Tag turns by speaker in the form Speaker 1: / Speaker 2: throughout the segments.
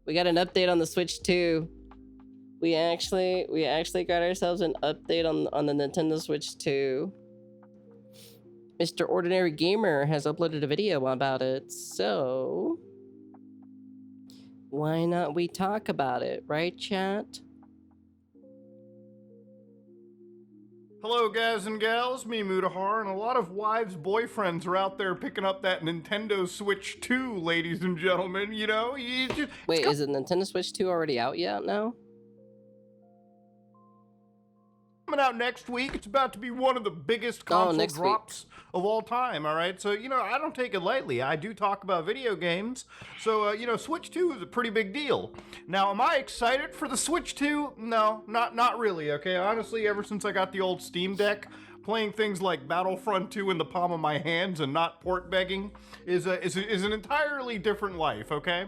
Speaker 1: We got an update on the Switch 2. We actually got ourselves an update on the Nintendo Switch 2. Mr. Ordinary Gamer has uploaded a video about it, so why not we talk about it, right, chat?
Speaker 2: Hello, guys and gals, me Mutahar, and a lot of wives' boyfriends are out there picking up that Nintendo Switch 2, ladies and gentlemen, you know?
Speaker 1: Wait, is the Nintendo Switch 2 already out yet now?
Speaker 2: Coming out next week. It's about to be one of the biggest console drops of all time, all right? So, you know, I don't take it lightly. I do talk about video games. So, you know, Switch 2 is a pretty big deal. Now, am I excited for the Switch 2? No, not really, okay? Honestly, ever since I got the old Steam Deck, playing things like Battlefront 2 in the palm of my hands and not port begging is an entirely different life, okay?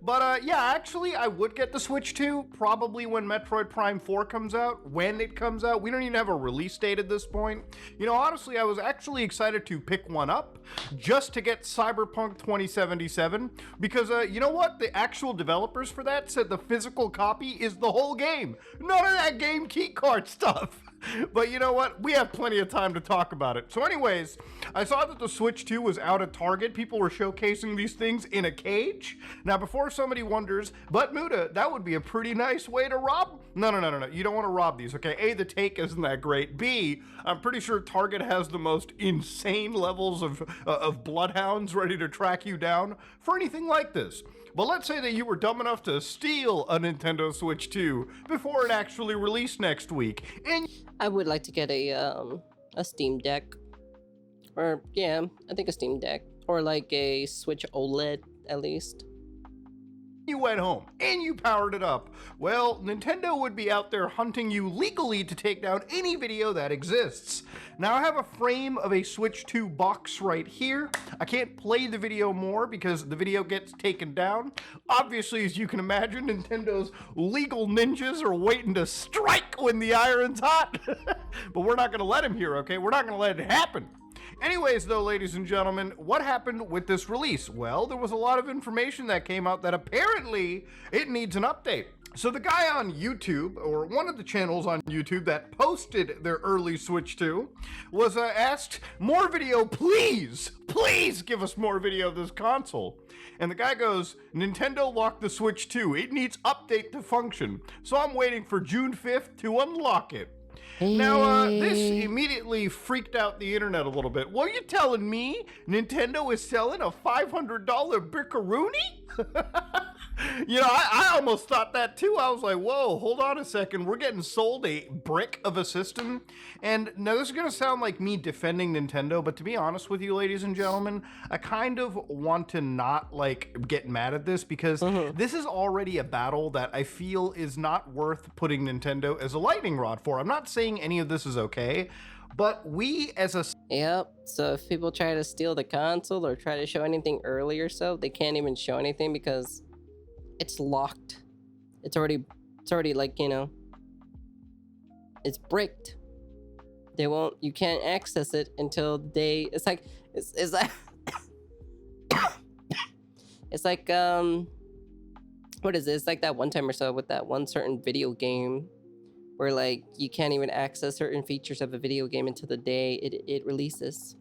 Speaker 2: But yeah, actually, I would get the Switch 2 probably when Metroid Prime 4 comes out, when it comes out. We don't even have a release date at this point. You know, honestly, I was actually excited to pick one up just to get Cyberpunk 2077 because, you know what? The actual developers for that said the physical copy is the whole game. None of that game keycard stuff. But you know what? We have plenty of time to talk about it. So anyways, I saw that the Switch 2 was out at Target. People were showcasing these things in a cage. Now, before somebody wonders, but Muta, that would be a pretty nice way to rob? No. You don't want to rob these, okay? A, the take isn't that great. B, I'm pretty sure Target has the most insane levels of bloodhounds ready to track you down for anything like this. But let's say that you were dumb enough to steal a Nintendo Switch 2 before it actually released next week, and
Speaker 1: I would like to get a Steam Deck, or yeah, I think a Steam Deck, or like a Switch OLED at least.
Speaker 2: You went home and you powered it up. Well, Nintendo would be out there hunting you legally to take down any video that exists. Now, I have a frame of a Switch 2 box right here. I can't play the video more because the video gets taken down. Obviously, as you can imagine, Nintendo's legal ninjas are waiting to strike when the iron's hot. But we're not going to let him here, okay? We're not going to let it happen. Anyways, though, ladies and gentlemen, what happened with this release? Well, there was a lot of information that came out that apparently it needs an update. So the guy on YouTube, or one of the channels on YouTube that posted their early Switch 2, was asked, more video, please give us more video of this console. And the guy goes, Nintendo locked the Switch 2. It needs update to function. So I'm waiting for June 5th to unlock it. Now, this immediately freaked out the internet a little bit. What are you telling me? Nintendo is selling a $500 brickaroonie? You know, I almost thought that too. I was like, whoa, hold on a second. We're getting sold a brick of a system. And now this is going to sound like me defending Nintendo, but to be honest with you, ladies and gentlemen, I kind of want to not like get mad at this because this is already a battle that I feel is not worth putting Nintendo as a lightning rod for. I'm not saying any of this is okay, but we as a...
Speaker 1: Yep, so if people try to steal the console or try to show anything early or so, they can't even show anything because it's locked. It's already like, you know, it's bricked. They won't, you can't access it until it's like it's like it's like what is this? It's like that one time or so with that one certain video game where like you can't even access certain features of a video game until the day it releases.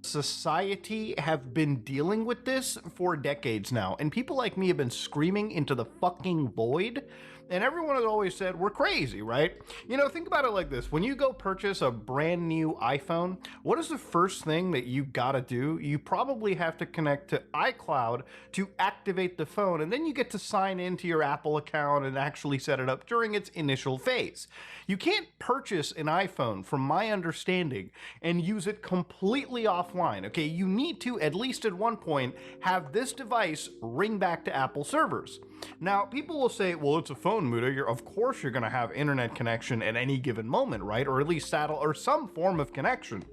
Speaker 2: Society have been dealing with this for decades now, and people like me have been screaming into the fucking void, and everyone has always said we're crazy, right? You know, think about it like this. When you go purchase a brand new iPhone, what is the first thing that you gotta do? You probably have to connect to iCloud to activate the phone, and then you get to sign into your Apple account and actually set it up during its initial phase. You can't purchase an iPhone, from my understanding, and use it completely offline, okay? You need to, at least at one point, have this device ring back to Apple servers. Now, people will say, well, it's a phone, Muta. Of course you're going to have internet connection at any given moment, right? Or at least satellite or some form of connection.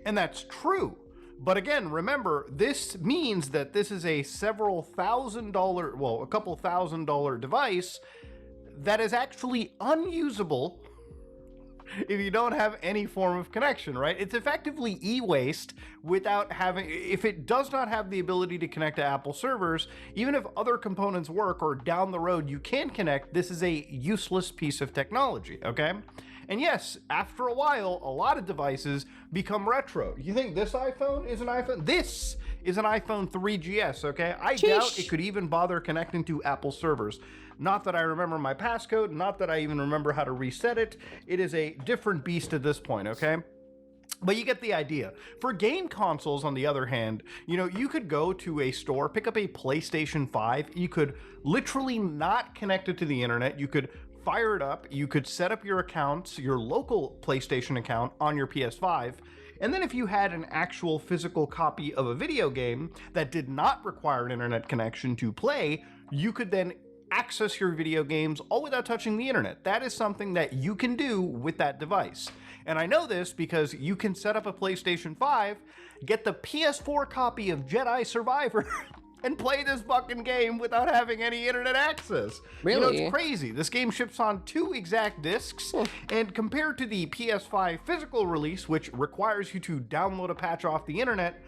Speaker 2: And that's true. But again, remember, this means that this is a several $1,000, well, a couple $1,000 device that is actually unusable if you don't have any form of connection, right? It's effectively e-waste without having, if it does not have the ability to connect to Apple servers, even if other components work or down the road you can connect, this is a useless piece of technology, okay? And yes, after a while, a lot of devices become retro. You think this iPhone is an iPhone? This is an iPhone 3GS, okay? I doubt it could even bother connecting to Apple servers. Not that I remember my passcode, not that I even remember how to reset it. It is a different beast at this point, okay? But you get the idea. For game consoles, on the other hand, you know, you could go to a store, pick up a PlayStation 5, you could literally not connect it to the internet, you could fire it up, you could set up your accounts, your local PlayStation account on your PS5, and then if you had an actual physical copy of a video game that did not require an internet connection to play, you could then access your video games all without touching the internet. That is something that you can do with that device. And I know this because you can set up a PlayStation 5, get the PS4 copy of Jedi Survivor, and play this fucking game without having any internet access.
Speaker 1: Really?
Speaker 2: You know, it's crazy. This game ships on 2 exact discs, and compared to the PS5 physical release, which requires you to download a patch off the internet,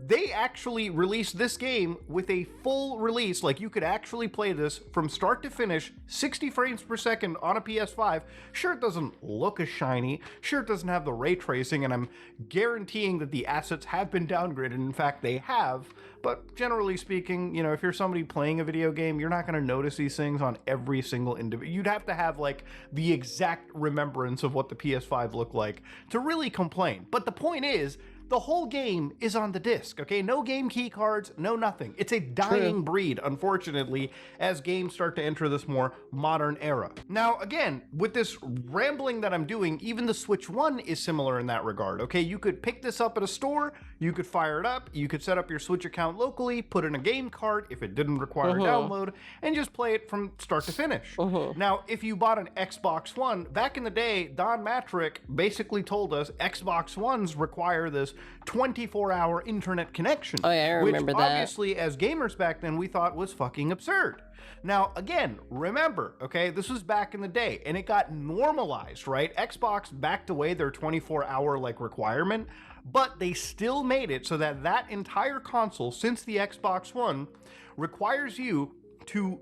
Speaker 2: they actually released this game with a full release. Like, you could actually play this from start to finish, 60 frames per second on a PS5. Sure, it doesn't look as shiny. Sure, it doesn't have the ray tracing, and I'm guaranteeing that the assets have been downgraded. In fact, they have. But generally speaking, you know, if you're somebody playing a video game, you're not going to notice these things on every single individual. You'd have to have, like, the exact remembrance of what the PS5 looked like to really complain. But the point is, the whole game is on the disc, okay? No game key cards, no nothing. It's a dying breed, unfortunately, as games start to enter this more modern era. Now, again, with this rambling that I'm doing, even the Switch 1 is similar in that regard, okay? You could pick this up at a store, you could fire it up, you could set up your Switch account locally, put in a game card if it didn't require a download, and just play it from start to finish. Now, if you bought an Xbox One, back in the day, Don Matrick basically told us Xbox Ones require this 24-hour internet connection.
Speaker 1: Oh yeah, I remember
Speaker 2: which,
Speaker 1: that.
Speaker 2: obviously, as gamers back then, we thought was fucking absurd. Now, again, remember, okay, this was back in the day, and it got normalized, right? Xbox backed away their 24-hour, like, requirement, but they still made it so that that entire console, since the Xbox One, requires you to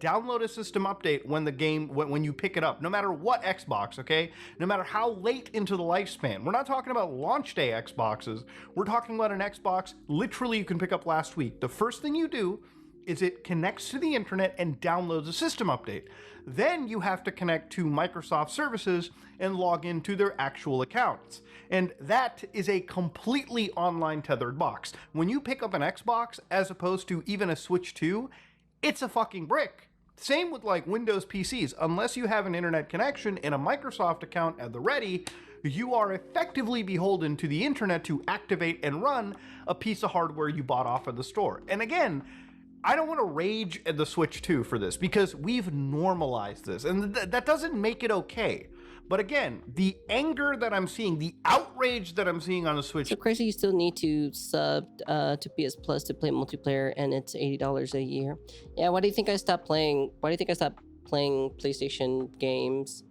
Speaker 2: download a system update when the game, when you pick it up, no matter what Xbox, okay? No matter how late into the lifespan. We're not talking about launch day Xboxes. We're talking about an Xbox literally you can pick up last week. The first thing you do is it connects to the internet and downloads a system update. Then you have to connect to Microsoft services and log into their actual accounts. And that is a completely online tethered box. When you pick up an Xbox, as opposed to even a Switch 2, it's a fucking brick. Same with like Windows PCs. Unless you have an internet connection and a Microsoft account at the ready, you are effectively beholden to the internet to activate and run a piece of hardware you bought off of the store. And again, I don't want to rage at the Switch 2 for this because we've normalized this, and that doesn't make it okay. But again, the anger that I'm seeing, the outrage that I'm seeing on the Switch.
Speaker 1: So crazy, you still need to sub to PS Plus to play multiplayer, and it's $80 a year. Yeah, why do you think I stopped playing? Why do you think I stopped playing PlayStation games?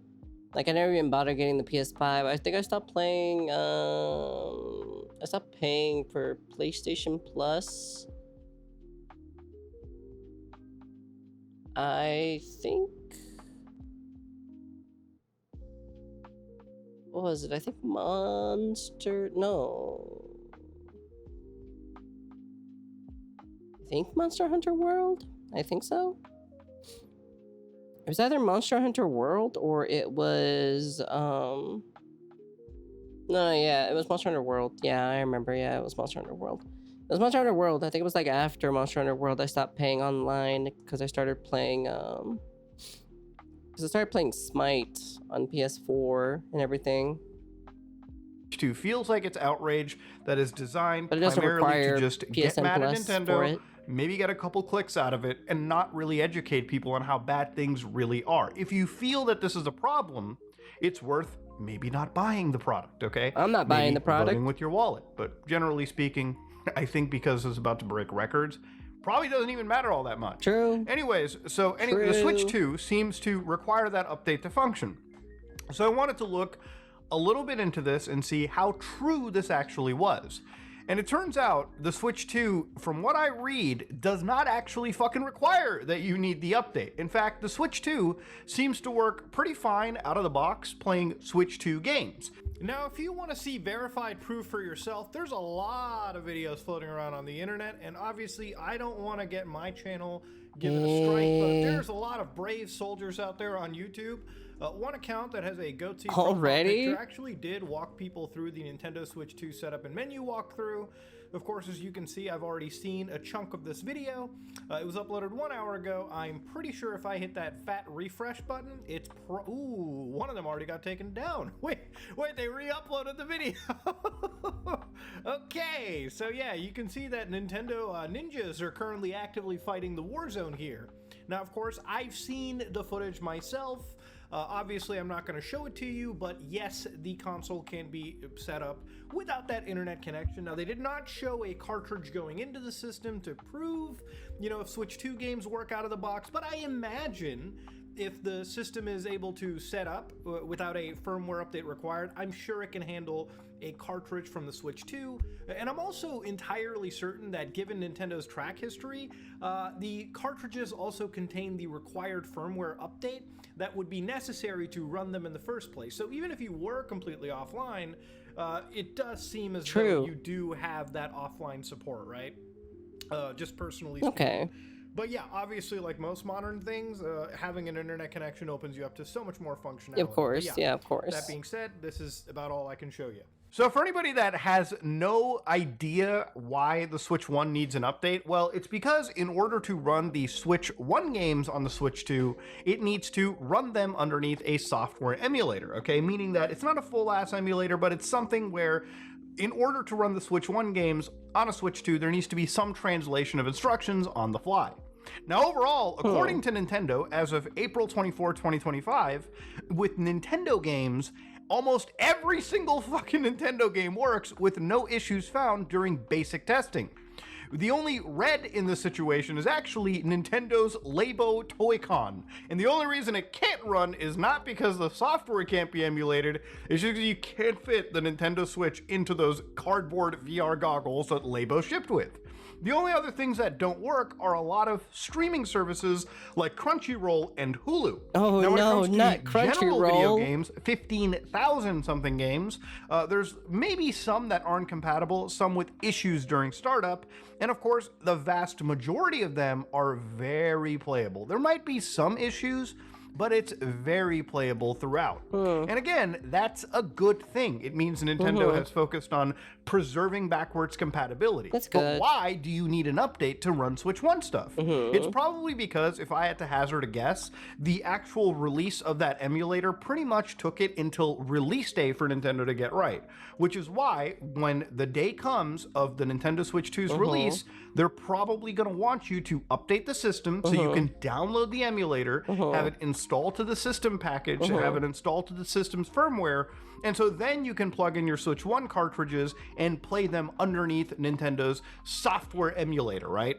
Speaker 1: Like, I never even bothered getting the PS5. I think I stopped playing. I stopped paying for PlayStation Plus. I think. What was it? I think Monster. No. I think Monster Hunter World? I think so. It was either Monster Hunter World or it was no, yeah, it was Monster Hunter World. Yeah, I remember. Yeah, it was Monster Hunter World. It was Monster Hunter World. I think it was like after Monster Hunter World I stopped paying online because I started playing Smite on PS4 and everything.
Speaker 2: 2 feels like it's outrage that is designed
Speaker 1: but it doesn't
Speaker 2: primarily
Speaker 1: require
Speaker 2: to just
Speaker 1: PSN
Speaker 2: get mad at
Speaker 1: Plus for
Speaker 2: Nintendo,
Speaker 1: it.
Speaker 2: maybe get a couple clicks out of it, and not really educate people on how bad things really are. If you feel that this is a problem, it's worth maybe not buying the product, okay?
Speaker 1: I'm not buying the product.
Speaker 2: Voting with your wallet. But generally speaking, I think because it's about to break records, probably doesn't even matter all that much.
Speaker 1: True.
Speaker 2: Anyways, the Switch 2 seems to require that update to function. So I wanted to look a little bit into this and see how true this actually was. And it turns out the Switch 2, from what I read, does not actually fucking require that you need the update. In fact, the Switch 2 seems to work pretty fine out of the box playing Switch 2 games. Now, if you want to see verified proof for yourself, there's a lot of videos floating around on the internet, and obviously I don't want to get my channel given a strike, but there's a lot of brave soldiers out there on YouTube. One account that has a goatee picture actually did walk people through the Nintendo Switch 2 setup and menu walkthrough. Of course, as you can see, I've already seen a chunk of this video. It was uploaded 1 hour ago. I'm pretty sure if I hit that fat refresh button, it's ooh, one of them already got taken down. Wait, they re-uploaded the video. Okay, so yeah, you can see that Nintendo ninjas are currently actively fighting the war zone here. Now, of course, I've seen the footage myself. Obviously, I'm not going to show it to you, but yes, the console can be set up without that internet connection. Now, they did not show a cartridge going into the system to prove, you know, if Switch 2 games work out of the box, but I imagine if the system is able to set up without a firmware update required, I'm sure it can handle a cartridge from the Switch 2. And I'm also entirely certain that given Nintendo's track history, the cartridges also contain the required firmware update that would be necessary to run them in the first place. So even if you were completely offline, it does seem as though you do have that offline support, right? Just personally speaking.
Speaker 1: Okay.
Speaker 2: But yeah, obviously, like most modern things, having an internet connection opens you up to so much more functionality.
Speaker 1: Of course, yeah, of course.
Speaker 2: That being said, this is about all I can show you. So for anybody that has no idea why the Switch 1 needs an update, well, it's because in order to run the Switch 1 games on the Switch 2, it needs to run them underneath a software emulator, okay? Meaning that it's not a full-ass emulator, but it's something where in order to run the Switch 1 games on a Switch 2, there needs to be some translation of instructions on the fly. Now, overall, according to Nintendo, as of April 24, 2025, with Nintendo games, almost every single fucking Nintendo game works with no issues found during basic testing. The only red in this situation is actually Nintendo's Labo Toy-Con. And the only reason it can't run is not because the software can't be emulated, it's just because you can't fit the Nintendo Switch into those cardboard VR goggles that Labo shipped with. The only other things that don't work are a lot of streaming services like Crunchyroll and Hulu.
Speaker 1: Oh
Speaker 2: now, when
Speaker 1: no,
Speaker 2: it comes to
Speaker 1: not
Speaker 2: general video
Speaker 1: Crunchyroll.
Speaker 2: games, 15,000 something games, there's maybe some that aren't compatible, some with issues during startup, and of course, the vast majority of them are very playable. There might be some issues, but it's very playable throughout. And again, that's a good thing. It means Nintendo has focused on preserving backwards compatibility.
Speaker 1: That's good.
Speaker 2: But why do you need an update to run Switch 1 stuff? It's probably because, if I had to hazard a guess, the actual release of that emulator pretty much took it until release day for Nintendo to get right. Which is why, when the day comes of the Nintendo Switch 2's release, they're probably going to want you to update the system so you can download the emulator, have it installed to the system package, have it installed to the system's firmware, and so then you can plug in your Switch 1 cartridges and play them underneath Nintendo's software emulator, right?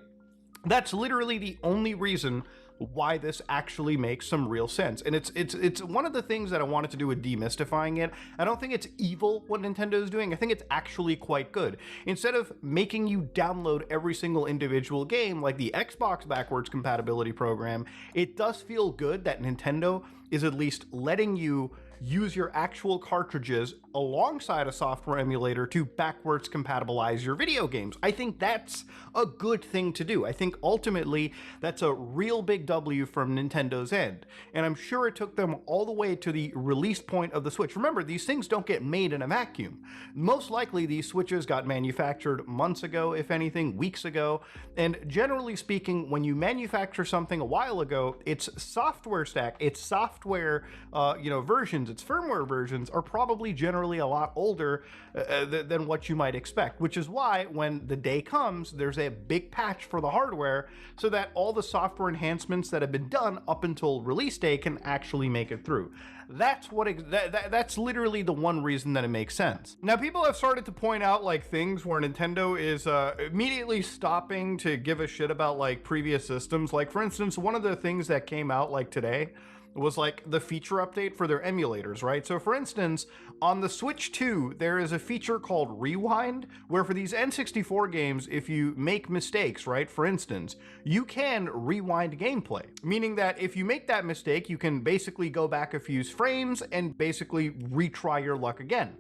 Speaker 2: That's literally the only reason why this actually makes some real sense. And it's one of the things that I wanted to do with demystifying it. I don't think it's evil what Nintendo is doing. I think it's actually quite good. Instead of making you download every single individual game like the Xbox backwards compatibility program, it does feel good that Nintendo is at least letting you use your actual cartridges alongside a software emulator to backwards compatibilize your video games. I think that's a good thing to do. I think ultimately that's a real big W from Nintendo's end. And I'm sure it took them all the way to the release point of the Switch. Remember, these things don't get made in a vacuum. Most likely these Switches got manufactured months ago, if anything, weeks ago. And generally speaking, when you manufacture something a while ago, its software stack, its software versions, its firmware versions are probably generally a lot older than what you might expect, which is why when the day comes, there's a big patch for the hardware so that all the software enhancements that have been done up until release day can actually make it through. That's that's literally the one reason that it makes sense. Now, people have started to point out like things where Nintendo is immediately stopping to give a shit about like previous systems. Like, for instance, one of the things that came out like today was like the feature update for their emulators, right? So for instance, on the Switch 2, there is a feature called Rewind, where for these N64 games, if you make mistakes, right, for instance, you can rewind gameplay. Meaning that if you make that mistake, you can basically go back a few frames and basically retry your luck again.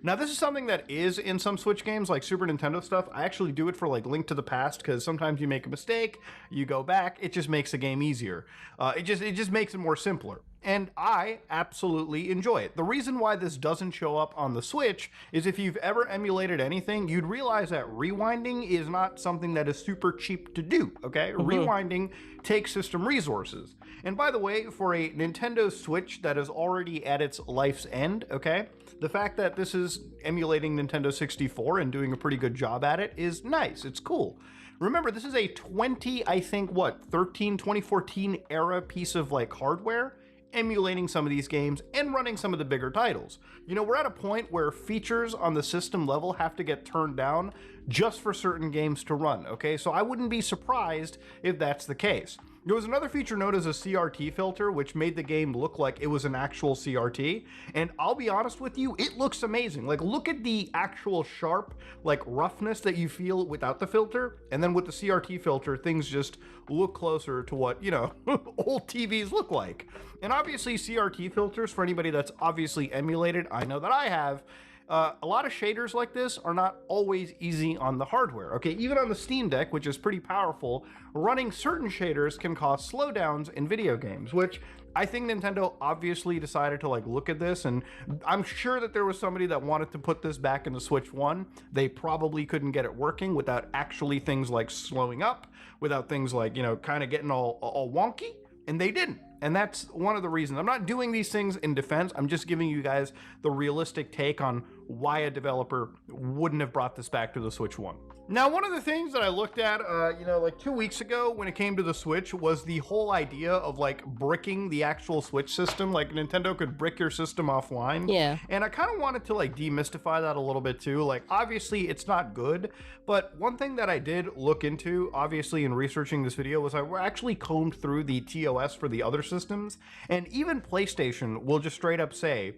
Speaker 2: Now, this is something that is in some Switch games, like Super Nintendo stuff. I actually do it for like Link to the Past, because sometimes you make a mistake, you go back, it just makes the game easier. It just makes it more simpler. And I absolutely enjoy it. The reason why this doesn't show up on the Switch is if you've ever emulated anything, you'd realize that rewinding is not something that is super cheap to do, okay? Rewinding takes system resources. And by the way, for a Nintendo Switch that is already at its life's end, okay, the fact that this is emulating Nintendo 64 and doing a pretty good job at it is nice. It's cool. Remember, this is a 2014 era piece of like hardware emulating some of these games and running some of the bigger titles. You know, we're at a point where features on the system level have to get turned down just for certain games to run, okay? So I wouldn't be surprised if that's the case. There was another feature known as a CRT filter, which made the game look like it was an actual CRT. And I'll be honest with you, it looks amazing. Like, look at the actual sharp, like, roughness that you feel without the filter. And then with the CRT filter, things just look closer to what, you know, old TVs look like. And obviously, CRT filters, for anybody that's obviously emulated, I know that I have, a lot of shaders like this are not always easy on the hardware, okay? Even on the Steam Deck, which is pretty powerful, running certain shaders can cause slowdowns in video games, which I think Nintendo obviously decided to like look at this, and I'm sure that there was somebody that wanted to put this back in the Switch 1. They probably couldn't get it working without actually things like slowing up, without things like, you know, kind of getting all wonky, and they didn't. And that's one of the reasons. I'm not doing these things in defense. I'm just giving you guys the realistic take on why a developer wouldn't have brought this back to the Switch 1. Now, one of the things that I looked at, you know, like 2 weeks ago when it came to the Switch was the whole idea of like bricking the actual Switch system. Like Nintendo could brick your system offline.
Speaker 1: Yeah.
Speaker 2: And I kind of wanted to like demystify that a little bit too. Like, obviously it's not good, but one thing that I did look into, obviously in researching this video, was I actually combed through the TOS for the other systems. And even PlayStation will just straight up say,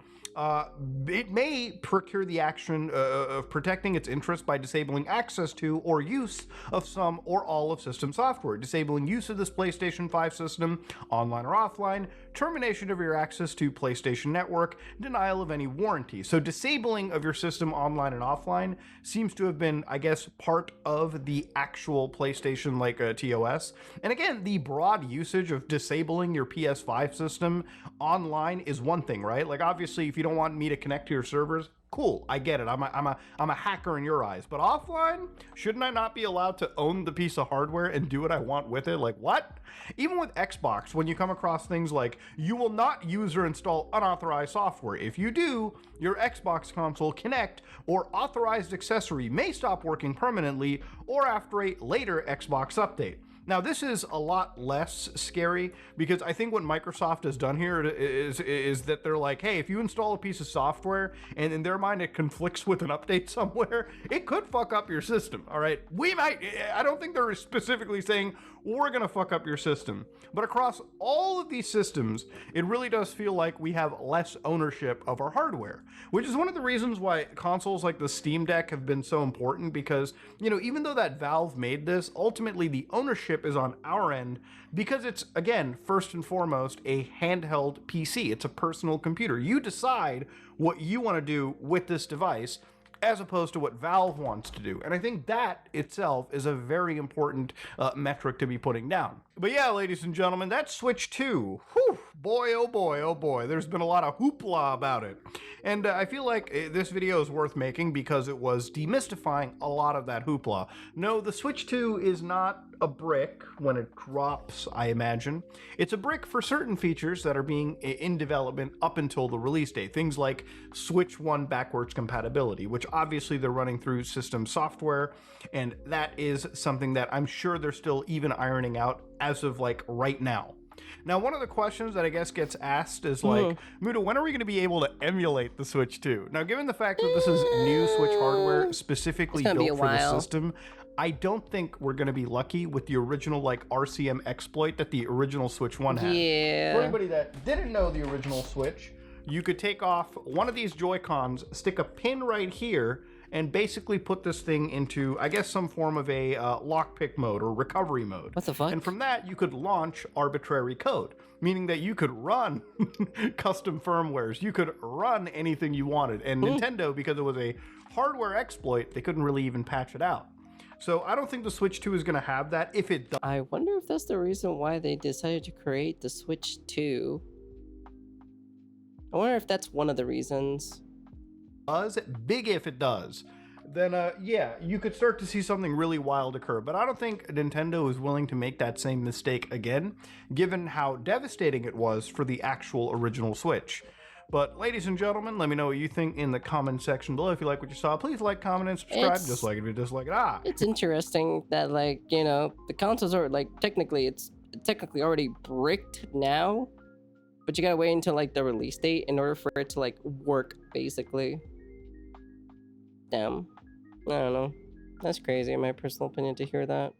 Speaker 2: it may procure the action of protecting its interests by disabling access to or use of some or all of system software, disabling use of this PlayStation 5 system, online or offline, termination of your access to PlayStation Network, denial of any warranty. So disabling of your system online and offline seems to have been, I guess, part of the actual PlayStation like TOS. And again, the broad usage of disabling your PS5 system online is one thing, right? Like, obviously, if you don't want me to connect to your servers, cool, I get it. I'm a hacker in your eyes. But offline, shouldn't I not be allowed to own the piece of hardware and do what I want with it? Like, what? Even with Xbox, when you come across things like, you will not use or install unauthorized software. If you do, your Xbox console Kinect or authorized accessory may stop working permanently or after a later Xbox update. Now, this is a lot less scary because I think what Microsoft has done here is that they're like, hey, if you install a piece of software and in their mind it conflicts with an update somewhere, it could fuck up your system, all right? I don't think they're specifically saying we're gonna fuck up your system. But across all of these systems, it really does feel like we have less ownership of our hardware, which is one of the reasons why consoles like the Steam Deck have been so important because, you know, even though that Valve made this, ultimately the ownership is on our end because it's, again, first and foremost, a handheld PC. It's a personal computer. You decide what you want to do with this device as opposed to what Valve wants to do. And I think that itself is a very important metric to be putting down. But yeah, ladies and gentlemen, that's Switch 2. Whew, boy, oh boy, oh boy. There's been a lot of hoopla about it. And I feel like this video is worth making because it was demystifying a lot of that hoopla. No, the Switch 2 is not a brick when it drops, I imagine. It's a brick for certain features that are being in development up until the release date. Things like Switch 1 backwards compatibility, which obviously they're running through system software, and that is something that I'm sure they're still even ironing out as of like right now. Now, one of the questions that I guess gets asked is like, Muda, when are we going to be able to emulate the Switch 2? Now, given the fact that this is new Switch hardware specifically built for the system, I don't think we're going to be lucky with the original like RCM exploit that the original Switch 1 had.
Speaker 1: Yeah.
Speaker 2: For anybody that didn't know the original Switch, you could take off one of these Joy-Cons, stick a pin right here, and basically put this thing into, I guess, some form of a lockpick mode or recovery mode.
Speaker 1: What the fuck?
Speaker 2: And from that, you could launch arbitrary code, meaning that you could run custom firmwares. You could run anything you wanted. And Nintendo, because it was a hardware exploit, they couldn't really even patch it out. So I don't think the Switch 2 is going to have that. If it does,
Speaker 1: I wonder if that's the reason why they decided to create the Switch 2. I wonder if that's one of the reasons.
Speaker 2: Big if it does, then yeah, you could start to see something really wild occur. But I don't think Nintendo is willing to make that same mistake again, given how devastating it was for the actual original Switch. But ladies and gentlemen, let me know what you think in the comment section below. If you like what you saw, please like, comment, and subscribe. Dislike it if you dislike it.
Speaker 1: It's interesting that, like, you know, the consoles are like it's technically already bricked now, but you gotta wait until like the release date in order for it to like work, basically. Damn. I don't know. That's crazy in my personal opinion to hear that.